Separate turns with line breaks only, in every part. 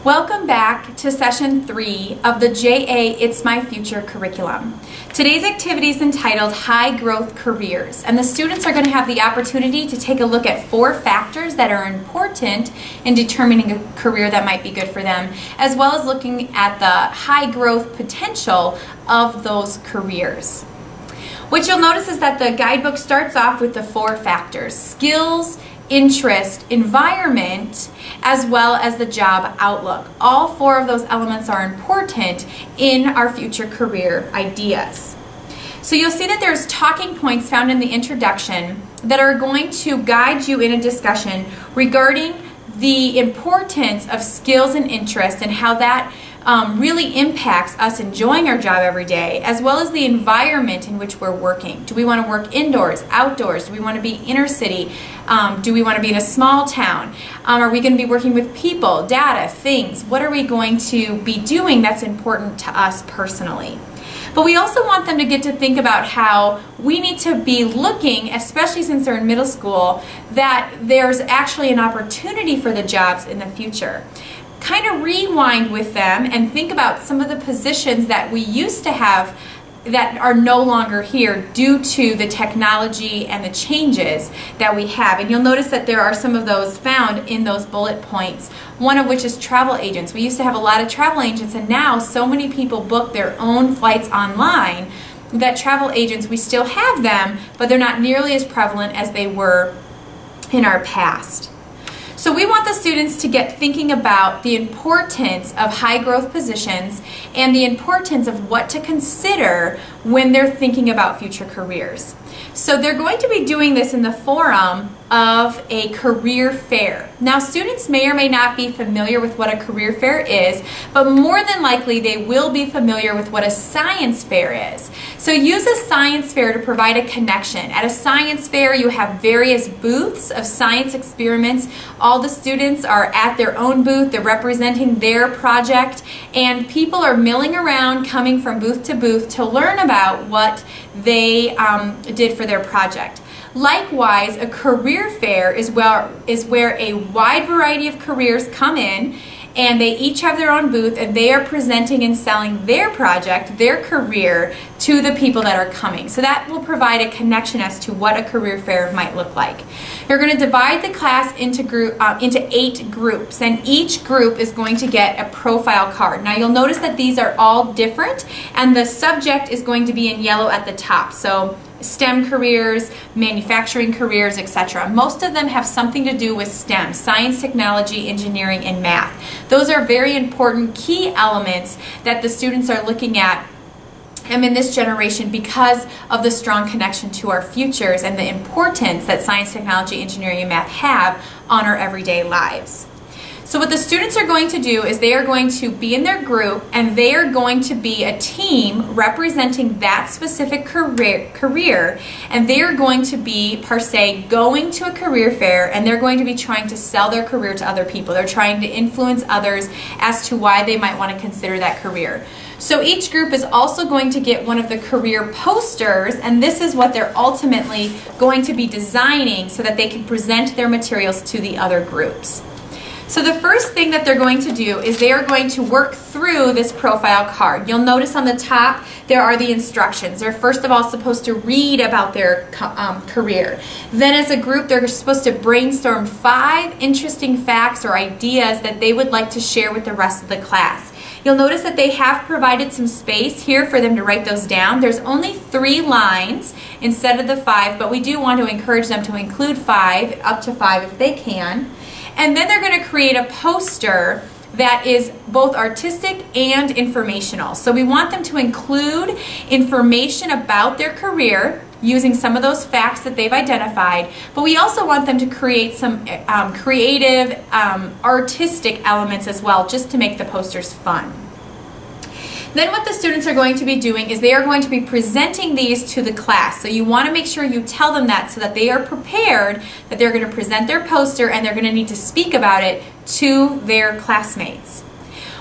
Welcome back to session 3 of the JA It's My Future curriculum. Today's activity is entitled High Growth Careers, and the students are going to have the opportunity to take a look at 4 factors that are important in determining a career that might be good for them, as well as looking at the high growth potential of those careers. What you'll notice is that the guidebook starts off with the 4 factors: skills, interest, environment, as well as the job outlook. All 4 of those elements are important in our future career ideas. So you'll see that there's talking points found in the introduction that are going to guide you in a discussion regarding the importance of skills and interest and how that really impacts us enjoying our job every day, as well as the environment in which we're working. Do we want to work indoors, outdoors? Do we want to be inner city? Do we want to be in a small town? Are we going to be working with people, data, things? What are we going to be doing that's important to us personally? But we also want them to get to think about how we need to be looking, especially since they're in middle school, that there's actually an opportunity for the jobs in the future. Kind of rewind with them and think about some of the positions that we used to have that are no longer here due to the technology and the changes that we have. And you'll notice that there are some of those found in those bullet points, one of which is travel agents. We used to have a lot of travel agents, and now so many people book their own flights online that travel agents, we still have them, but they're not nearly as prevalent as they were in our past. So we want the students to get thinking about the importance of high growth positions and the importance of what to consider when they're thinking about future careers. So they're going to be doing this in the forum of a career fair. Now, students may or may not be familiar with what a career fair is, but more than likely they will be familiar with what a science fair is. So use a science fair to provide a connection. At a science fair, you have various booths of science experiments. All the students are at their own booth, they're representing their project, and people are milling around, coming from booth to booth to learn about what they did for their project. Likewise, a career fair is where a wide variety of careers come in, and they each have their own booth, and they are presenting and selling their project, their career, to the people that are coming. So that will provide a connection as to what a career fair might look like. You're going to divide the class into 8 groups, and each group is going to get a profile card. Now you'll notice that these are all different, and the subject is going to be in yellow at the top. So STEM careers, manufacturing careers, etc. Most of them have something to do with STEM, science, technology, engineering, and math. Those are very important key elements that the students are looking at in this generation because of the strong connection to our futures and the importance that science, technology, engineering, and math have on our everyday lives. So what the students are going to do is they are going to be in their group, and they are going to be a team representing that specific career, and they are going to be, per se, going to a career fair, and they're going to be trying to sell their career to other people. They're trying to influence others as to why they might want to consider that career. So each group is also going to get one of the career posters, and this is what they're ultimately going to be designing so that they can present their materials to the other groups. So the first thing that they're going to do is they are going to work through this profile card. You'll notice on the top there are the instructions. They're first of all supposed to read about their career. Then as a group they're supposed to brainstorm 5 interesting facts or ideas that they would like to share with the rest of the class. You'll notice that they have provided some space here for them to write those down. There's only 3 lines instead of the 5, but we do want to encourage them to include 5, up to 5 if they can. And then they're going to create a poster that is both artistic and informational. So we want them to include information about their career using some of those facts that they've identified, but we also want them to create some creative, artistic elements as well, just to make the posters fun. Then what the students are going to be doing is they are going to be presenting these to the class. So you want to make sure you tell them that so that they are prepared that they're going to present their poster and they're going to need to speak about it to their classmates.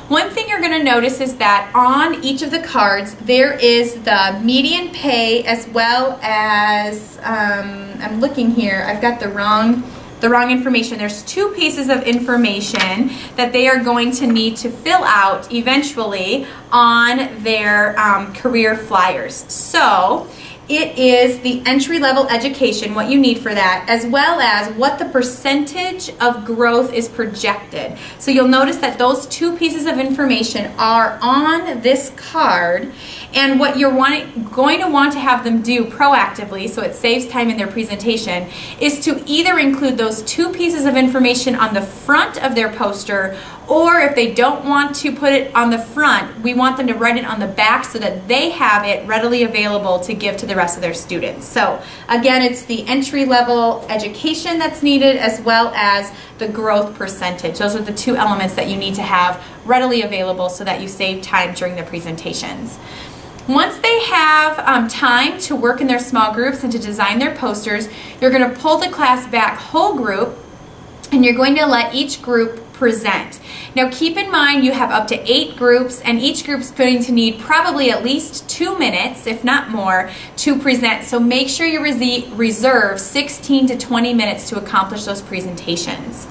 One thing you're going to notice is that on each of the cards there is the median pay, as well as, I'm looking here, I've got the wrong the wrong information. There's 2 pieces of information that they are going to need to fill out eventually on their career flyers. So it is the entry-level education, what you need for that, as well as what the percentage of growth is projected. So you'll notice that those 2 pieces of information are on this card, and what you're going to want to have them do proactively, so it saves time in their presentation, is to either include those 2 pieces of information on the front of their poster, or if they don't want to put it on the front, we want them to write it on the back so that they have it readily available to give to the rest of their students. So again, it's the entry-level education that's needed, as well as the growth percentage. Those are the 2 elements that you need to have readily available so that you save time during the presentations. Once they have time to work in their small groups and to design their posters, you're going to pull the class back whole group, and you're going to let each group present. Now keep in mind you have up to 8 groups, and each group's going to need probably at least 2 minutes, if not more, to present. So make sure you reserve 16 to 20 minutes to accomplish those presentations.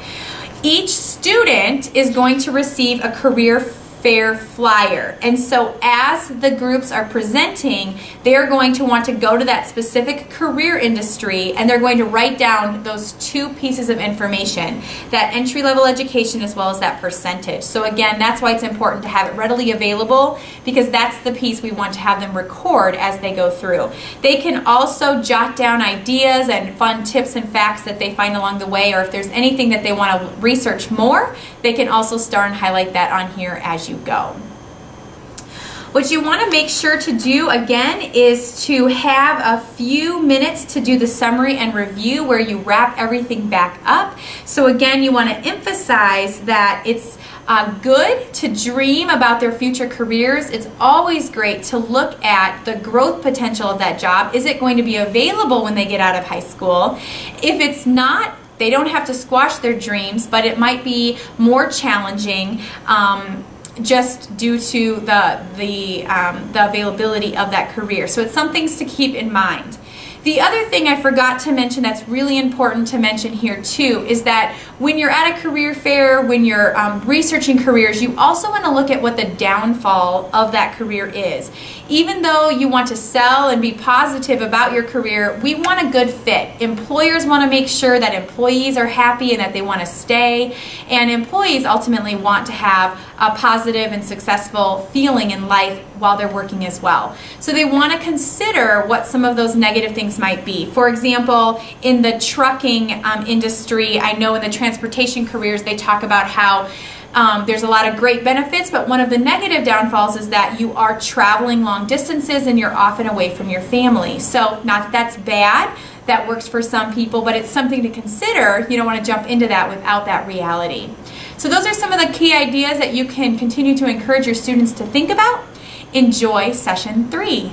Each student is going to receive a career fair flyer, and so as the groups are presenting, they're going to want to go to that specific career industry, and they're going to write down those 2 pieces of information, that entry-level education as well as that percentage. So again, that's why it's important to have it readily available, because that's the piece we want to have them record as they go through. They can also jot down ideas and fun tips and facts that they find along the way, or if there's anything that they want to research more, they can also star and highlight that on here as you go. What you want to make sure to do again is to have a few minutes to do the summary and review where you wrap everything back up. So again, you want to emphasize that it's good to dream about their future careers. It's always great to look at the growth potential of that job. Is it going to be available when they get out of high school? If it's not, they don't have to squash their dreams, but it might be more challenging just due to the availability of that career. So it's some things to keep in mind. The other thing I forgot to mention that's really important to mention here too is that when you're at a career fair, when you're researching careers, you also want to look at what the downfall of that career is. Even though you want to sell and be positive about your career, we want a good fit. Employers want to make sure that employees are happy and that they want to stay, and employees ultimately want to have a positive and successful feeling in life while they're working as well. So they want to consider what some of those negative things might be. For example, in the trucking industry, I know in the transportation careers they talk about how there's a lot of great benefits, but one of the negative downfalls is that you are traveling long distances and you're often away from your family. So not that that's bad, that works for some people, but it's something to consider. You don't want to jump into that without that reality. So those are some of the key ideas that you can continue to encourage your students to think about. Enjoy session 3.